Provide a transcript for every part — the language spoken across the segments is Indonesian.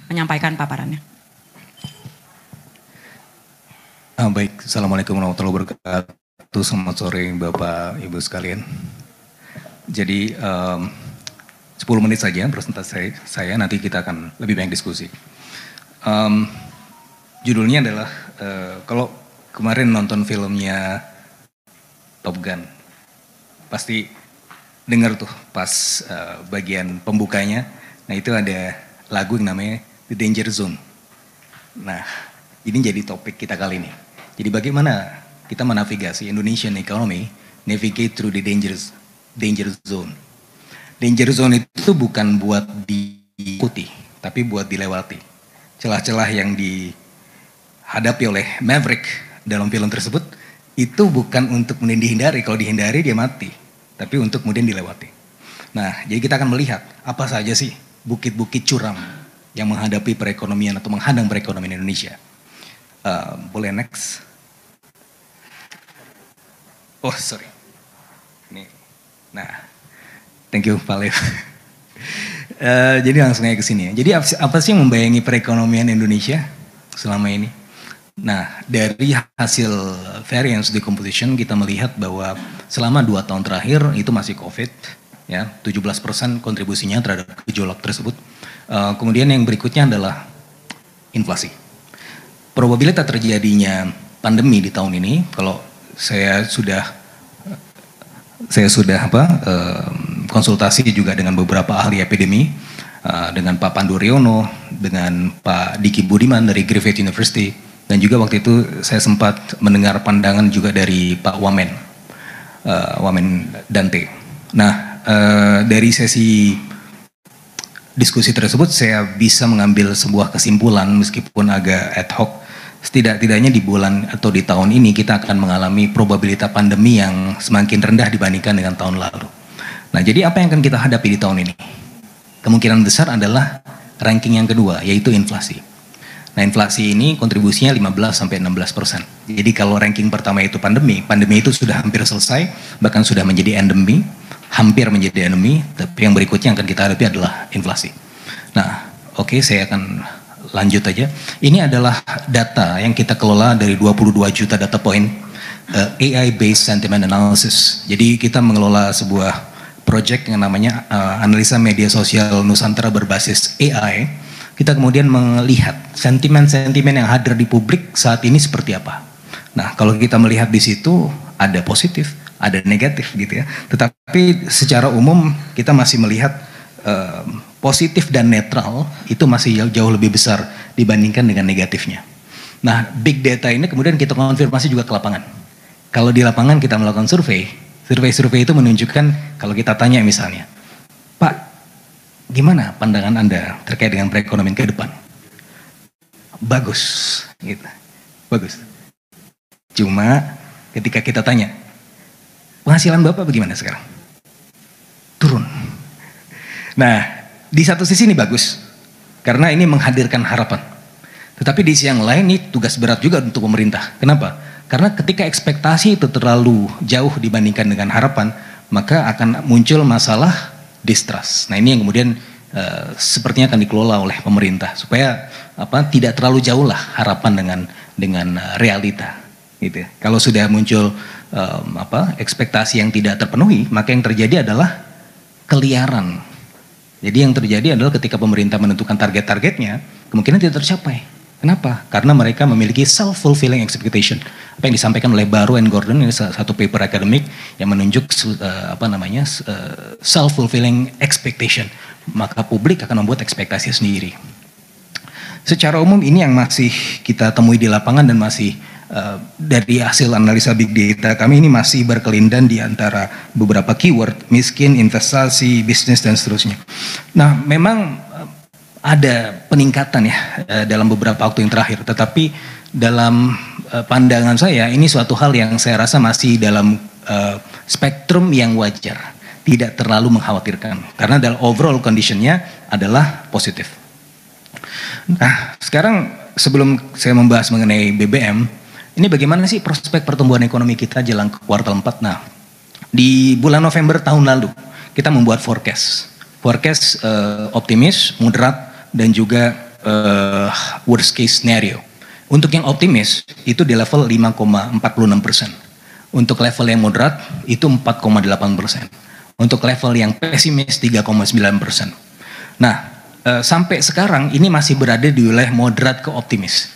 menyampaikan paparannya. Baik, Assalamualaikum warahmatullahi wabarakatuh. Selamat sore Bapak Ibu sekalian. Jadi 10 menit saja presentasi saya, nanti kita akan lebih banyak diskusi. Judulnya adalah, kalau kemarin nonton filmnya Top Gun, pasti dengar tuh pas bagian pembukanya, nah itu ada lagu yang namanya The Danger Zone. Nah, ini jadi topik kita kali ini. Jadi bagaimana kita menavigasi Indonesian economy, navigate through the danger zone. Danger zone itu bukan buat diikuti, tapi buat dilewati. Celah-celah yang dihadapi oleh Maverick dalam film tersebut, itu bukan untuk dihindari, kalau dihindari dia mati. Tapi untuk kemudian dilewati. Nah, jadi kita akan melihat apa saja sih bukit-bukit curam yang menghadapi perekonomian atau menghadang perekonomian Indonesia. Boleh next? Oh sorry. Nih. Nah, thank you Pak Lev. Jadi langsung aja ke sini ya. Jadi apa sih yang membayangi perekonomian Indonesia selama ini? Nah, dari hasil variance decomposition kita melihat bahwa selama 2 tahun terakhir itu masih COVID, ya 17% kontribusinya terhadap gejolak tersebut. Kemudian yang berikutnya adalah inflasi. Probabilitas terjadinya pandemi di tahun ini, kalau saya sudah konsultasi juga dengan beberapa ahli epidemi, dengan Pak Pandu Riono, dengan Pak Diki Budiman dari Griffith University, dan juga waktu itu saya sempat mendengar pandangan juga dari Pak Wamen Dante. Nah, dari sesi diskusi tersebut saya bisa mengambil sebuah kesimpulan meskipun agak ad hoc. Setidak-tidaknya di bulan atau di tahun ini kita akan mengalami probabilitas pandemi yang semakin rendah dibandingkan dengan tahun lalu. Nah, jadi apa yang akan kita hadapi di tahun ini? Kemungkinan besar adalah ranking yang kedua, yaitu inflasi. Nah, inflasi ini kontribusinya 15-16%. Jadi kalau ranking pertama itu pandemi itu sudah hampir selesai, bahkan sudah menjadi endemi, hampir menjadi endemi, tapi yang berikutnya yang akan kita hadapi adalah inflasi. Nah, oke, saya akan lanjut aja. Ini adalah data yang kita kelola dari 22 juta data point AI based sentiment analysis. Jadi kita mengelola sebuah project yang namanya analisa media sosial Nusantara berbasis AI. Kita kemudian melihat sentimen-sentimen yang hadir di publik saat ini seperti apa. Nah, kalau kita melihat di situ ada positif, ada negatif gitu ya. Tetapi secara umum kita masih melihat positif dan netral itu masih jauh lebih besar dibandingkan dengan negatifnya. Nah, big data ini kemudian kita konfirmasi juga ke lapangan. Kalau di lapangan kita melakukan survei itu menunjukkan kalau kita tanya misalnya, Pak, gimana pandangan Anda terkait dengan perekonomian ke depan? Bagus, gitu. Bagus. Cuma ketika kita tanya, penghasilan Bapak bagaimana sekarang? Turun. Nah, di satu sisi ini bagus, karena ini menghadirkan harapan. Tetapi di sisi yang lain ini tugas berat juga untuk pemerintah. Kenapa? Karena ketika ekspektasi itu terlalu jauh dibandingkan dengan harapan, maka akan muncul masalah distrust. Nah, ini yang kemudian sepertinya akan dikelola oleh pemerintah supaya tidak terlalu jauh lah harapan dengan realita. Gitu. Kalau sudah muncul ekspektasi yang tidak terpenuhi, maka yang terjadi adalah keliaran. Jadi yang terjadi adalah ketika pemerintah menentukan target-targetnya, kemungkinan tidak tercapai. Kenapa? Karena mereka memiliki self-fulfilling expectation. Apa yang disampaikan oleh Barrow and Gordon, ini satu paper akademik yang menunjuk self-fulfilling expectation. Maka publik akan membuat ekspektasi sendiri. Secara umum ini yang masih kita temui di lapangan dan masih dari hasil analisa big data kami ini masih berkelindan di antara beberapa keyword, miskin, investasi, bisnis dan seterusnya. Nah, memang ada peningkatan ya dalam beberapa waktu yang terakhir, tetapi dalam pandangan saya ini suatu hal yang saya rasa masih dalam spektrum yang wajar, tidak terlalu mengkhawatirkan karena dalam overall conditionnya adalah positif. Nah, sekarang sebelum saya membahas mengenai BBM, ini bagaimana sih prospek pertumbuhan ekonomi kita jelang ke kuartal 4? Nah, di bulan November tahun lalu kita membuat forecast optimis, moderat, dan juga worst case scenario. Untuk yang optimis itu di level 5,46%. Untuk level yang moderat itu 4,8%. Untuk level yang pesimis 3,9%. Nah, sampai sekarang ini masih berada di wilayah moderat ke optimis.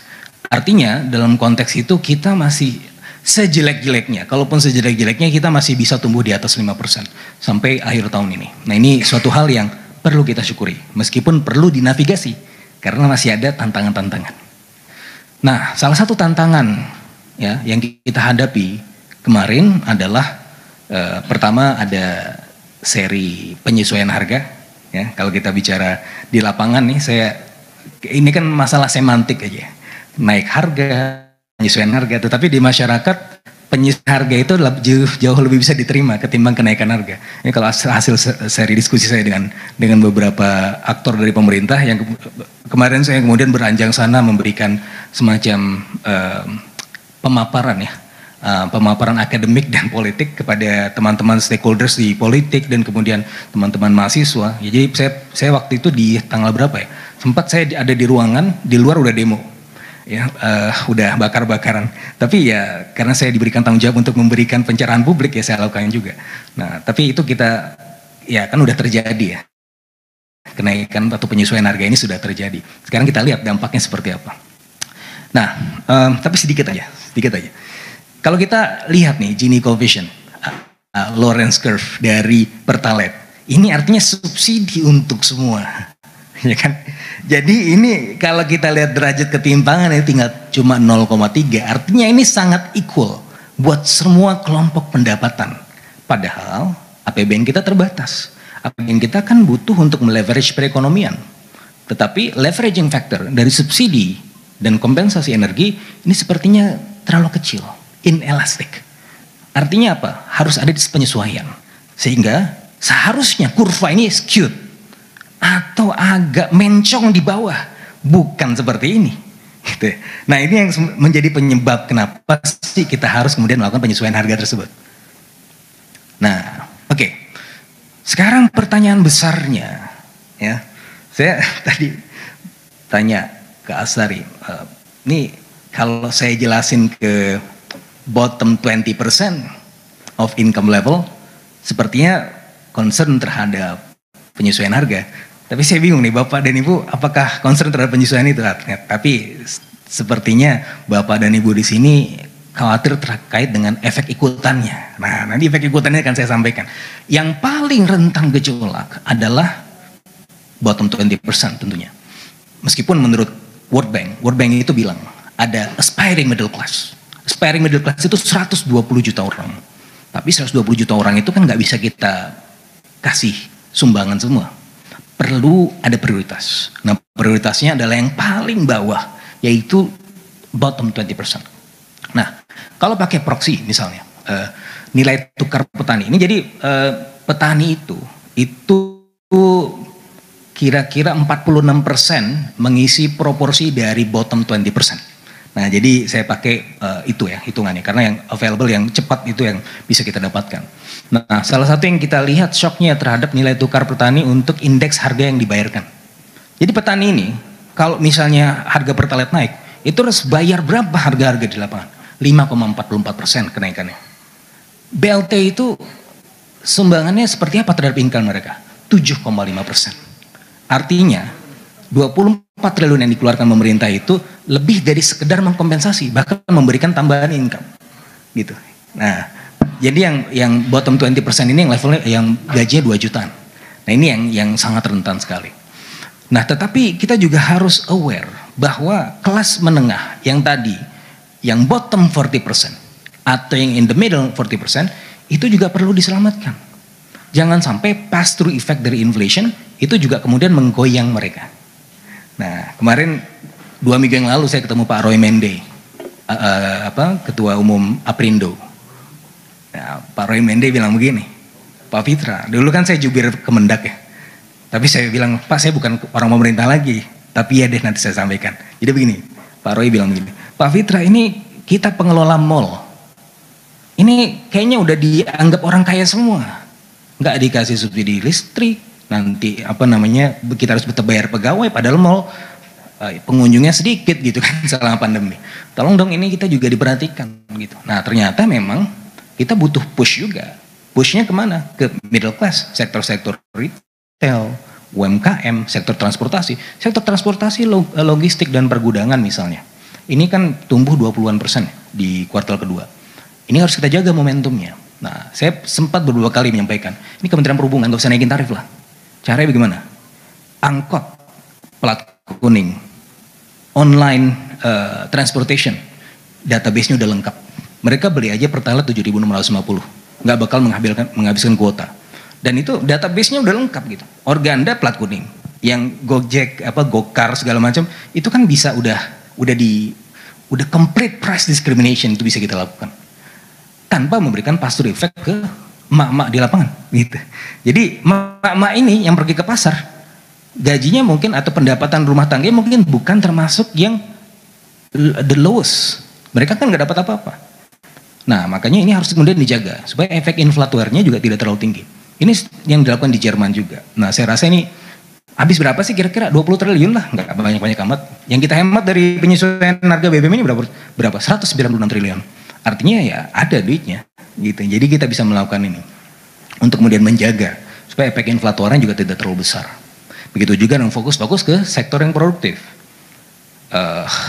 Artinya dalam konteks itu kita masih sejelek-jeleknya, kalaupun sejelek-jeleknya kita masih bisa tumbuh di atas 5% sampai akhir tahun ini. Nah, ini suatu hal yang perlu kita syukuri, meskipun perlu dinavigasi karena masih ada tantangan-tantangan. Nah, salah satu tantangan ya yang kita hadapi kemarin adalah pertama ada seri penyesuaian harga. Ya, kalau kita bicara di lapangan nih, ini kan masalah semantik aja, naik harga, penyesuaian harga, tetapi di masyarakat penyesuaian harga itu jauh lebih bisa diterima ketimbang kenaikan harga. Ini kalau hasil seri diskusi saya dengan beberapa aktor dari pemerintah yang kemarin saya kemudian beranjang sana memberikan semacam pemaparan ya. Pemaparan akademik dan politik kepada teman-teman stakeholders di politik dan kemudian teman-teman mahasiswa. Ya, jadi saya waktu itu di tanggal berapa ya? Sempat saya ada di ruangan, di luar udah demo. Ya, udah bakar-bakaran. Tapi ya karena saya diberikan tanggung jawab untuk memberikan pencerahan publik ya saya lakukan juga. Nah, tapi itu kita ya kan udah terjadi ya. Kenaikan atau penyesuaian harga ini sudah terjadi. Sekarang kita lihat dampaknya seperti apa. Nah, tapi sedikit aja. Kalau kita lihat nih Gini coefficient, Lorentz curve dari Pertalite, ini artinya subsidi untuk semua, ya kan? Jadi ini kalau kita lihat derajat ketimpangan ini tinggal cuma 0,3, artinya ini sangat equal buat semua kelompok pendapatan. Padahal APBN kita terbatas, APBN kita kan butuh untuk meleverage perekonomian. Tetapi leveraging factor dari subsidi dan kompensasi energi ini sepertinya terlalu kecil. Inelastic. Artinya apa? Harus ada penyesuaian. Sehingga seharusnya kurva ini skewed atau agak mencong di bawah, bukan seperti ini. Gitu. Nah, ini yang menjadi penyebab kenapa sih kita harus kemudian melakukan penyesuaian harga tersebut. Nah, oke. Sekarang pertanyaan besarnya, ya, saya tadi tanya ke Asari, ini kalau saya jelasin ke bottom 20% of income level, sepertinya concern terhadap penyesuaian harga. Tapi saya bingung nih Bapak dan Ibu, apakah concern terhadap penyesuaian itu? Tapi sepertinya Bapak dan Ibu di sini khawatir terkait dengan efek ikutannya. Nah, nanti efek ikutannya akan saya sampaikan. Yang paling rentan gejolak adalah bottom 20% tentunya. Meskipun menurut World Bank itu bilang ada aspiring middle class. Aspiring middle class itu 120 juta orang. Tapi 120 juta orang itu kan nggak bisa kita kasih sumbangan semua. Perlu ada prioritas. Nah, prioritasnya adalah yang paling bawah, yaitu bottom 20%. Nah, kalau pakai proxy misalnya, nilai tukar petani. Ini jadi petani itu kira-kira 46% mengisi proporsi dari bottom 20%. Nah, jadi saya pakai itu ya hitungannya, karena yang available, yang cepat itu yang bisa kita dapatkan. Nah, salah satu yang kita lihat shocknya terhadap nilai tukar petani untuk indeks harga yang dibayarkan. Jadi petani ini, kalau misalnya harga Pertalite naik, itu harus bayar berapa harga-harga di lapangan? 5,44% kenaikannya. BLT itu sumbangannya seperti apa terhadap income mereka? 7,5%. Artinya 24 triliun yang dikeluarkan pemerintah itu lebih dari sekedar mengkompensasi, bahkan memberikan tambahan income, gitu. Nah, jadi yang bottom 20% ini yang levelnya yang gajinya 2 jutaan. Nah, ini yang sangat rentan sekali. Nah, tetapi kita juga harus aware bahwa kelas menengah yang tadi, yang bottom 40% atau yang in the middle 40% itu juga perlu diselamatkan. Jangan sampai pass through effect dari inflation itu juga kemudian menggoyang mereka. Nah, kemarin 2 minggu yang lalu saya ketemu Pak Roy Mende, Ketua Umum Aprindo. Nah, Pak Roy Mende bilang begini, Pak Fitra, dulu kan saya jubir Kemendak ya, tapi saya bilang, Pak saya bukan orang pemerintah lagi, tapi ya deh nanti saya sampaikan. Jadi begini, Pak Roy bilang begini, Pak Fitra ini kita pengelola mall, ini kayaknya udah dianggap orang kaya semua, nggak dikasih subsidi listrik, nanti kita harus bayar pegawai, padahal mall pengunjungnya sedikit gitu kan selama pandemi. Tolong dong ini kita juga diperhatikan gitu. Nah ternyata memang kita butuh push juga. Pushnya kemana? Ke middle class, sektor-sektor retail, UMKM, sektor transportasi. Sektor transportasi, logistik dan pergudangan misalnya. Ini kan tumbuh 20-an% di kuartal kedua. Ini harus kita jaga momentumnya. Nah saya sempat beberapa kali menyampaikan, ini Kementerian Perhubungan gak usah naikin tarif lah. Caranya bagaimana? Angkot, plat kuning, online transportation, database-nya udah lengkap. Mereka beli aja Pertalite 7.650. Nggak bakal menghabiskan kuota. Dan itu database-nya udah lengkap gitu. Organda plat kuning, yang Gojek, Gokar segala macam, itu kan bisa udah complete price discrimination itu bisa kita lakukan. Tanpa memberikan pass-through effect ke emak-emak di lapangan gitu. Jadi emak-emak ini yang pergi ke pasar, gajinya mungkin atau pendapatan rumah tangga mungkin bukan termasuk yang the lowest. Mereka kan nggak dapat apa-apa. Nah makanya ini harus kemudian dijaga supaya efek inflatornya juga tidak terlalu tinggi. Ini yang dilakukan di Jerman juga. Nah saya rasa ini habis berapa sih kira-kira 20 triliun lah, nggak banyak-banyak amat. Yang kita hemat dari penyesuaian harga BBM ini berapa? 196 triliun. Artinya ya ada duitnya gitu. Jadi kita bisa melakukan ini untuk kemudian menjaga supaya efek inflatornya juga tidak terlalu besar. Begitu juga dengan fokus ke sektor yang produktif.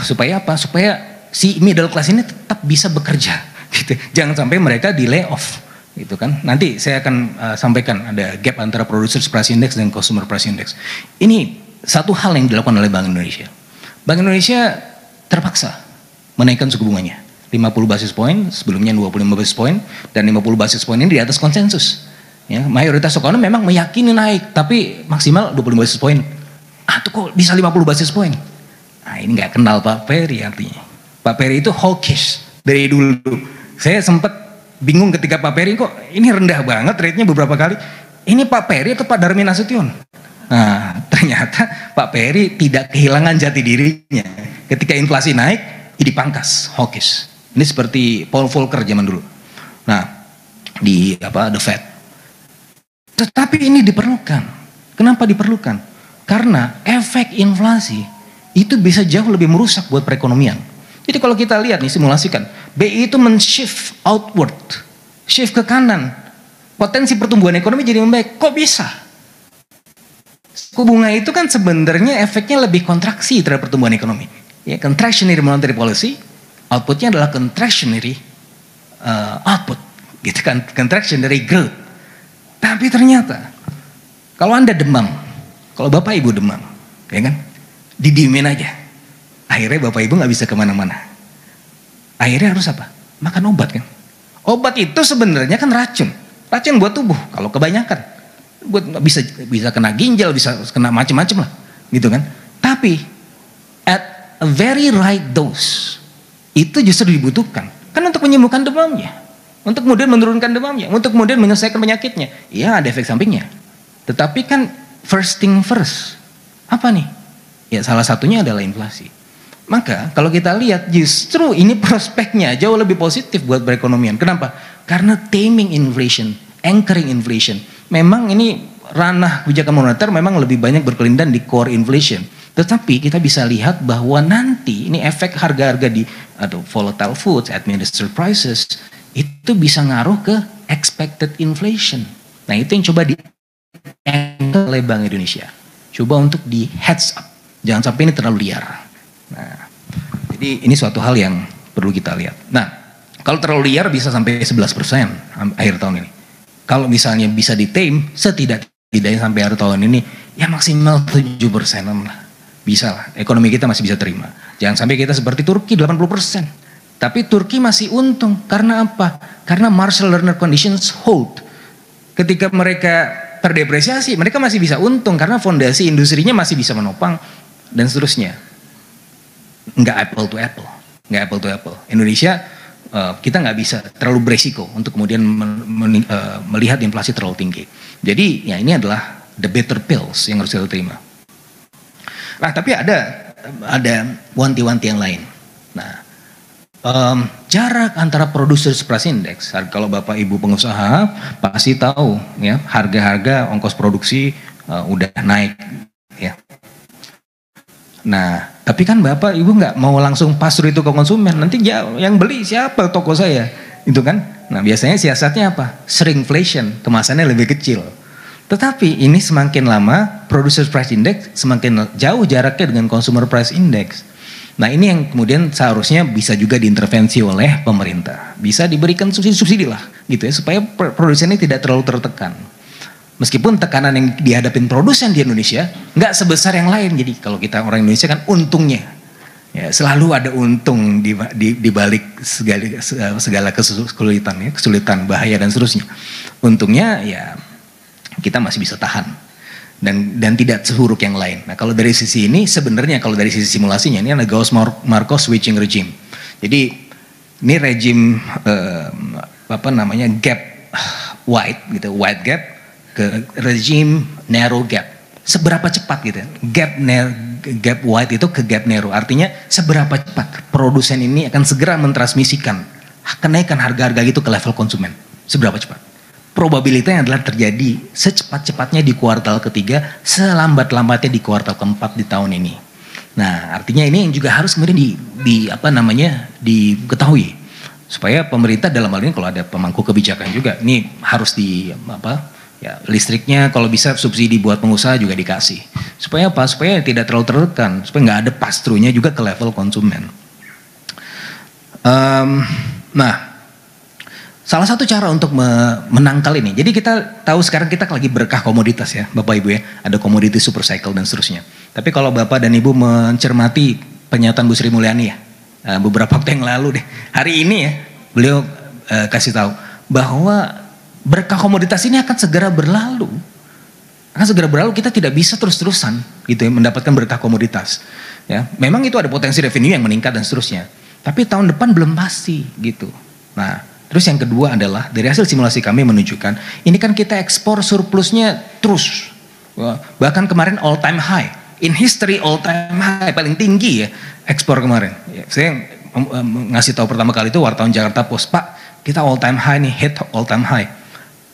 Supaya apa? Supaya si middle class ini tetap bisa bekerja. Gitu. Jangan sampai mereka di layoff gitu kan. Nanti saya akan sampaikan ada gap antara Producers Price Index dan Consumer Price Index. Ini satu hal yang dilakukan oleh Bank Indonesia. Bank Indonesia terpaksa menaikkan suku bunganya 50 basis point, sebelumnya 25 basis point, dan 50 basis point ini di atas konsensus. Ya, mayoritas ekonom memang meyakini naik, tapi maksimal 25 basis point. Tuh kok bisa 50 basis point? Nah ini nggak kenal Pak Peri artinya. Pak Peri itu hawkish dari dulu. Saya sempat bingung ketika Pak Peri kok ini rendah banget rate-nya beberapa kali. Ini Pak Peri atau Pak Darmin Nasution? Nah ternyata Pak Peri tidak kehilangan jati dirinya. Ketika inflasi naik, ini dipangkas, hawkish. Ini seperti Paul Volcker zaman dulu. Nah di The Fed. Tetapi ini diperlukan. Kenapa diperlukan? Karena efek inflasi itu bisa jauh lebih merusak buat perekonomian. Jadi kalau kita lihat nih simulasikan, BI itu men-shift outward, shift ke kanan. Potensi pertumbuhan ekonomi jadi membaik. Kok bisa? Suku bunga itu kan sebenarnya efeknya lebih kontraksi terhadap pertumbuhan ekonomi. Ya, contractionary monetary policy, outputnya adalah contractionary output, gitu kan, contractionary growth. Tapi ternyata kalau Anda demam, kalau Bapak Ibu demam, ya kan, didiemin aja. Akhirnya Bapak Ibu nggak bisa kemana-mana. Akhirnya harus apa? Makan obat kan. Obat itu sebenarnya kan racun. Racun buat tubuh kalau kebanyakan. Bisa kena ginjal, bisa kena macam-macam lah, gitu kan. Tapi at a very right dose itu justru dibutuhkan. Kan untuk menyembuhkan demamnya, untuk kemudian menurunkan demamnya, untuk kemudian menyelesaikan penyakitnya. Iya ada efek sampingnya. Tetapi kan first thing first. Apa nih? Ya salah satunya adalah inflasi. Maka kalau kita lihat justru ini prospeknya jauh lebih positif buat perekonomian. Kenapa? Karena taming inflation, anchoring inflation. Memang ini ranah kebijakan moneter memang lebih banyak berkelindan di core inflation. Tetapi kita bisa lihat bahwa nanti ini efek harga-harga di volatile foods, administered prices itu bisa ngaruh ke expected inflation. Nah itu yang coba di oleh Bank Indonesia. Coba untuk di heads up. Jangan sampai ini terlalu liar. Nah, jadi ini suatu hal yang perlu kita lihat. Nah, kalau terlalu liar bisa sampai 11% akhir tahun ini. Kalau misalnya bisa di-tame, setidaknya sampai akhir tahun ini, ya maksimal 7% lah. Bisa lah, ekonomi kita masih bisa terima. Jangan sampai kita seperti Turki 80%. Tapi Turki masih untung, karena apa? Karena Marshall Lerner Conditions hold. Ketika mereka terdepresiasi, mereka masih bisa untung, karena fondasi industrinya masih bisa menopang, dan seterusnya. Nggak apple to apple. Indonesia kita nggak bisa terlalu beresiko untuk kemudian melihat inflasi terlalu tinggi. Jadi ya ini adalah the better pills yang harus kita terima. Nah tapi ada wanti-wanti yang lain. Nah jarak antara Producers Price Index, kalau Bapak Ibu pengusaha pasti tahu ya harga-harga ongkos produksi udah naik ya. Nah, tapi kan Bapak Ibu nggak mau langsung pasar itu ke konsumen, nanti yang beli siapa, toko saya, itu kan. Nah, biasanya siasatnya apa? Shrinkflation, kemasannya lebih kecil. Tetapi ini semakin lama Producer Price Index semakin jauh jaraknya dengan Consumer Price Index. Nah, ini yang kemudian seharusnya bisa juga diintervensi oleh pemerintah, bisa diberikan subsidi-subsidi lah, gitu ya, supaya produsennya tidak terlalu tertekan. Meskipun tekanan yang dihadapin produsen di Indonesia nggak sebesar yang lain. Jadi kalau kita orang Indonesia kan untungnya, ya, selalu ada untung di balik segala kesulitan, ya, kesulitan, bahaya dan seterusnya. Untungnya ya kita masih bisa tahan dan tidak seburuk yang lain. Nah, kalau dari sisi ini sebenarnya kalau dari sisi simulasinya ini ada Gauss-Markov switching regime. Jadi ini regime gap wide gitu, wide gap ke regime narrow gap. Seberapa cepat gitu ya? Gap wide itu ke gap narrow. Artinya seberapa cepat produsen ini akan segera mentransmisikan kenaikan harga-harga itu ke level konsumen. Seberapa cepat? Probabilitasnya adalah terjadi secepat-cepatnya di kuartal ketiga, selambat-lambatnya di kuartal keempat di tahun ini. Nah, artinya ini yang juga harus kemudian diketahui supaya pemerintah dalam hal ini kalau ada pemangku kebijakan juga ini harus ya, listriknya kalau bisa subsidi buat pengusaha juga dikasih. Supaya apa? Supaya tidak terlalu tertekan, supaya nggak ada pass-through-nya juga ke level konsumen. Nah, salah satu cara untuk menangkal ini, jadi kita tahu sekarang kita lagi berkah komoditas ya, Bapak Ibu ya, ada komoditi super cycle dan seterusnya. Tapi kalau Bapak dan Ibu mencermati pernyataan Bu Sri Mulyani ya, beberapa waktu yang lalu deh, hari ini ya, beliau kasih tahu bahwa berkah komoditas ini akan segera berlalu. Akan segera berlalu, kita tidak bisa terus-terusan gitu ya, mendapatkan berkah komoditas. Ya, memang itu ada potensi revenue yang meningkat dan seterusnya. Tapi tahun depan belum pasti gitu. Nah, terus yang kedua adalah dari hasil simulasi kami menunjukkan ini kan kita ekspor surplusnya terus. Bahkan kemarin all time high. In history all time high, paling tinggi ya ekspor kemarin. Ya, saya ngasih tahu pertama kali itu wartawan Jakarta Post, Pak, kita all time high nih, hit all time high.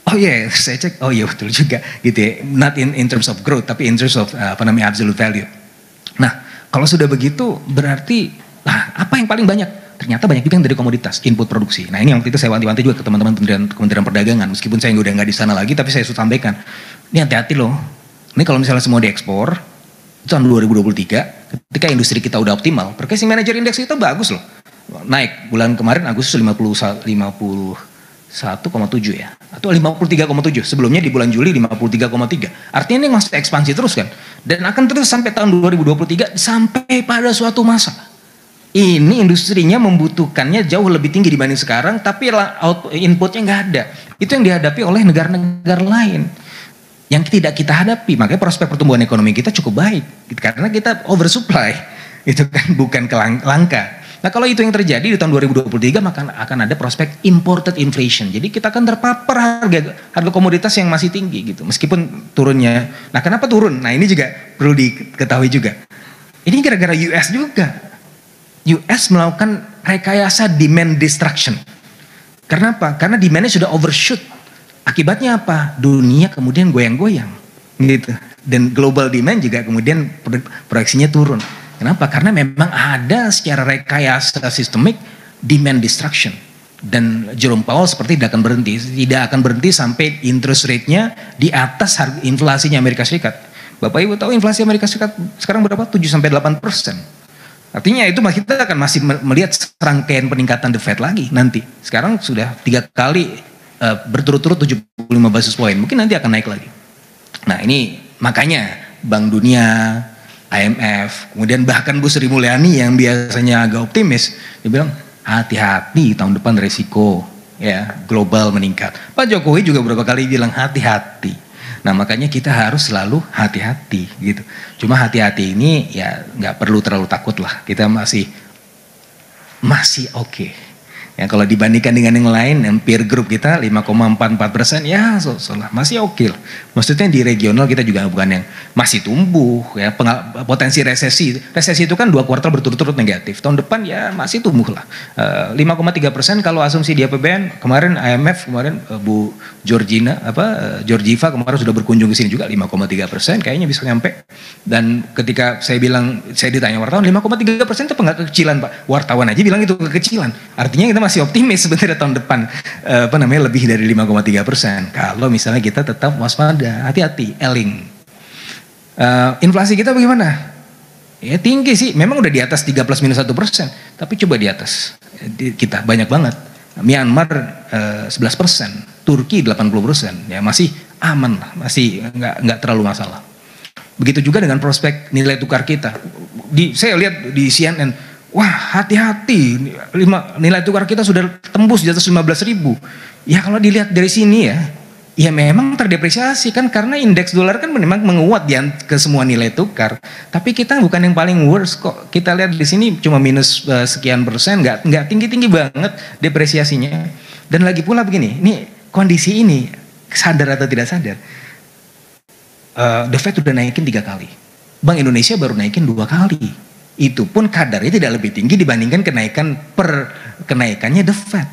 Oh iya, saya cek, oh iya betul juga gitu ya. Not in terms of growth, tapi in terms of absolute value. Nah, kalau sudah begitu berarti apa yang paling banyak? Ternyata banyak juga yang dari komoditas, input produksi. Nah, ini waktu itu saya wanti-wanti juga ke teman-teman Kementerian Perdagangan, meskipun saya udah nggak di sana lagi, tapi saya sudah sampaikan. Ini hati-hati loh. Ini kalau misalnya semua diekspor, itu tahun 2023, ketika industri kita udah optimal, Purchasing Manager Index itu bagus loh. Naik, bulan kemarin Agustus 51,7 ya, atau 53,7, sebelumnya di bulan Juli 53,3. Artinya ini masih ekspansi terus kan, dan akan terus sampai tahun 2023 sampai pada suatu masa. Ini industrinya membutuhkannya jauh lebih tinggi dibanding sekarang, tapi inputnya nggak ada. Itu yang dihadapi oleh negara-negara lain yang tidak kita hadapi. Makanya prospek pertumbuhan ekonomi kita cukup baik, karena kita oversupply, itu kan bukan langka. Nah, kalau itu yang terjadi di tahun 2023 maka akan ada prospek imported inflation. Jadi kita akan terpapar harga komoditas yang masih tinggi gitu. Meskipun turunnya. Nah, kenapa turun? Nah, ini juga perlu diketahui juga. Ini gara-gara US juga. US melakukan rekayasa demand destruction. Karena apa? Karena demandnya sudah overshoot. Akibatnya apa? Dunia kemudian goyang-goyang gitu. Dan global demand juga kemudian proyeksinya turun. Kenapa? Karena memang ada secara rekayasa sistemik demand destruction. Dan Jerome Powell seperti tidak akan berhenti sampai interest rate-nya di atas harga inflasinya Amerika Serikat. Bapak Ibu tahu inflasi Amerika Serikat sekarang berapa? 7-8%. Artinya itu kita akan masih melihat serangkaian peningkatan the Fed lagi nanti. Sekarang sudah 3 kali berturut-turut 75 basis point. Mungkin nanti akan naik lagi. Nah, ini makanya Bank Dunia, IMF, kemudian bahkan Bu Sri Mulyani yang biasanya agak optimis, dia bilang hati-hati tahun depan resiko ya global meningkat. Pak Jokowi juga beberapa kali bilang hati-hati. Nah, makanya kita harus selalu hati-hati gitu. Cuma hati-hati ini ya nggak perlu terlalu takut lah. Kita masih oke. Ya kalau dibandingkan dengan yang lain, yang peer group kita 5,44%, ya masih oke lah. Maksudnya di regional kita juga bukan yang masih tumbuh, ya potensi resesi itu kan 2 kuartal berturut-turut negatif. Tahun depan ya masih tumbuh lah. 5,3% kalau asumsi di APBN. Kemarin IMF Bu Georgieva kemarin sudah berkunjung ke sini juga 5,3%, kayaknya bisa nyampe. Dan ketika saya ditanya wartawan 5,3% itu enggak kekecilan Pak. Wartawan aja bilang itu kekecilan. Artinya kita masih optimis sebenarnya tahun depan lebih dari 5,3%. Kalau misalnya kita tetap waspada, hati-hati, eling. Inflasi kita bagaimana? Ya tinggi sih, memang udah di atas 3 plus minus 1%, tapi coba di atas kita banyak banget. Myanmar 11%, Turki 80%, ya masih aman lah, masih nggak terlalu masalah. Begitu juga dengan prospek nilai tukar kita. Saya lihat di CNN, wah hati-hati, nilai tukar kita sudah tembus di atas 15.000. Ya kalau dilihat dari sini ya memang terdepresiasi kan, karena indeks dolar kan memang menguat ke semua nilai tukar. Tapi kita bukan yang paling worst kok. Kita lihat di sini cuma minus sekian persen, nggak tinggi-tinggi banget depresiasinya. Dan lagi pula begini, ini kondisi ini sadar atau tidak sadar, The Fed udah naikin 3 kali. Bank Indonesia baru naikin 2 kali. Itu pun kadarnya tidak lebih tinggi dibandingkan kenaikannya The Fed.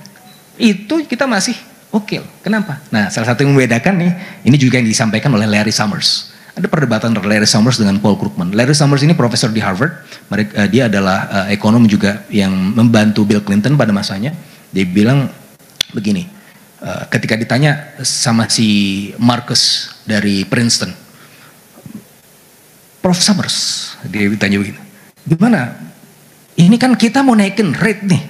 Itu kita masih oke. Kenapa? Nah, salah satu yang membedakan nih, ini juga yang disampaikan oleh Larry Summers. Ada perdebatan antara Larry Summers dengan Paul Krugman. Larry Summers ini profesor di Harvard. Dia adalah ekonom juga yang membantu Bill Clinton pada masanya. Dia bilang begini, ketika ditanya sama si Marcus dari Princeton, Prof. Summers, dia ditanya begini, gimana? Ini kan kita mau naikin rate nih,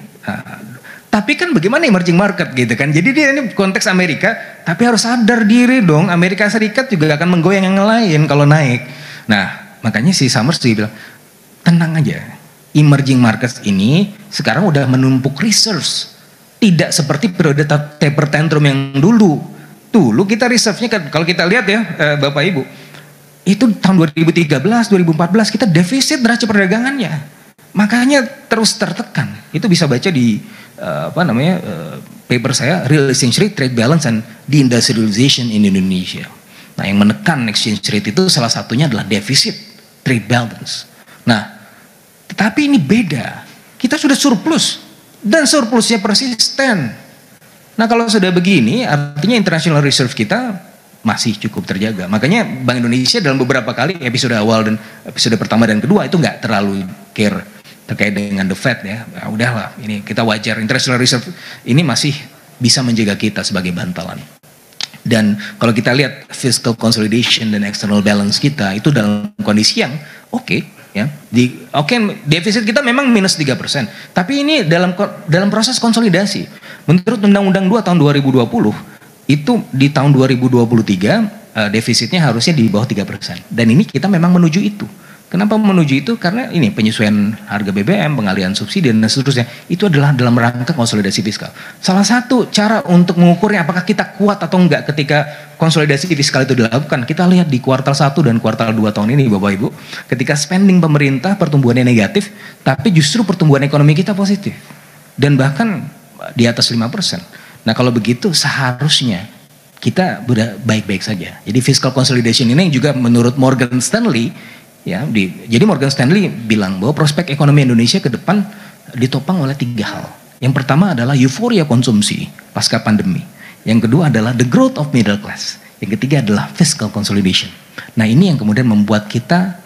tapi kan bagaimana emerging market gitu kan? Jadi dia ini konteks Amerika, tapi harus sadar diri dong, Amerika Serikat juga akan menggoyang yang lain kalau naik. Nah, makanya si Summers dia bilang, tenang aja, emerging markets ini sekarang udah menumpuk reserves, tidak seperti periode taper tantrum yang dulu. Dulu kita reserve-nya, kalau kita lihat ya Bapak Ibu, itu tahun 2013, 2014 kita defisit neraca perdagangannya. Makanya terus tertekan. Itu bisa baca di paper saya, Real Exchange Rate, Trade Balance, and Deindustrialization in Indonesia. Nah, yang menekan exchange rate itu salah satunya adalah defisit trade balance. Nah, tetapi ini beda. Kita sudah surplus dan surplusnya persisten. Nah, kalau sudah begini, artinya international reserve kita masih cukup terjaga. Makanya Bank Indonesia dalam beberapa kali episode awal dan episode pertama dan kedua itu nggak terlalu care terkait dengan the Fed ya. Nah, udahlah, ini kita wajar, international reserve ini masih bisa menjaga kita sebagai bantalan. Dan kalau kita lihat fiscal consolidation dan external balance kita itu dalam kondisi yang oke, ya. Defisit kita memang minus 3%, tapi ini dalam proses konsolidasi. Menurut Undang-Undang 2 tahun 2020 itu di tahun 2023 defisitnya harusnya di bawah 3%. Dan ini kita memang menuju itu. Kenapa menuju itu? Karena ini penyesuaian harga BBM, pengalihan subsidi dan seterusnya. Itu adalah dalam rangka konsolidasi fiskal. Salah satu cara untuk mengukurnya apakah kita kuat atau enggak ketika konsolidasi fiskal itu dilakukan, kita lihat di kuartal 1 dan kuartal 2 tahun ini Bapak Ibu, ketika spending pemerintah pertumbuhannya negatif, tapi justru pertumbuhan ekonomi kita positif. Dan bahkan di atas 5%. Nah kalau begitu seharusnya kita baik-baik saja. Jadi fiscal consolidation ini juga menurut Morgan Stanley, ya, jadi Morgan Stanley bilang bahwa prospek ekonomi Indonesia ke depan ditopang oleh 3 hal. Yang pertama adalah euforia konsumsi pasca pandemi. Yang kedua adalah the growth of middle class. Yang ketiga adalah fiscal consolidation. Nah ini yang kemudian membuat kita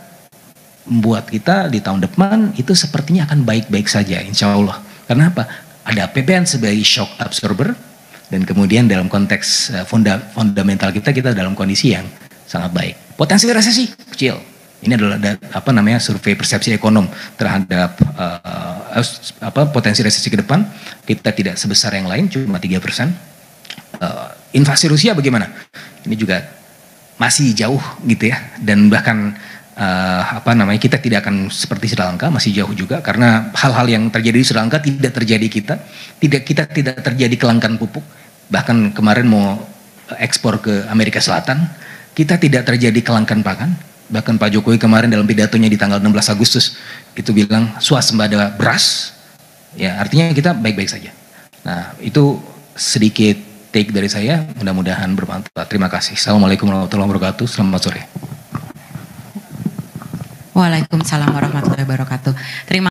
di tahun depan itu sepertinya akan baik-baik saja, insya Allah. Karena apa? Ada APBN sebagai shock absorber. Dan kemudian dalam konteks fundamental kita dalam kondisi yang sangat baik. Potensi resesi kecil. Ini adalah survei persepsi ekonom terhadap potensi resesi ke depan. Kita tidak sebesar yang lain, cuma 3%. Invasi Rusia bagaimana? Ini juga masih jauh gitu ya. Dan bahkan kita tidak akan seperti Sri Lanka, masih jauh juga karena hal-hal yang terjadi di Sri Lanka tidak terjadi kita tidak terjadi kelangkaan pupuk. Bahkan kemarin mau ekspor ke Amerika Selatan, kita tidak terjadi kelangkaan pangan. Bahkan Pak Jokowi kemarin dalam pidatonya di tanggal 16 Agustus itu bilang swasembada beras. Ya, artinya kita baik-baik saja. Nah, itu sedikit take dari saya, mudah-mudahan bermanfaat. Terima kasih. Assalamualaikum warahmatullahi wabarakatuh. Selamat sore. Waalaikumsalam warahmatullahi wabarakatuh. Terima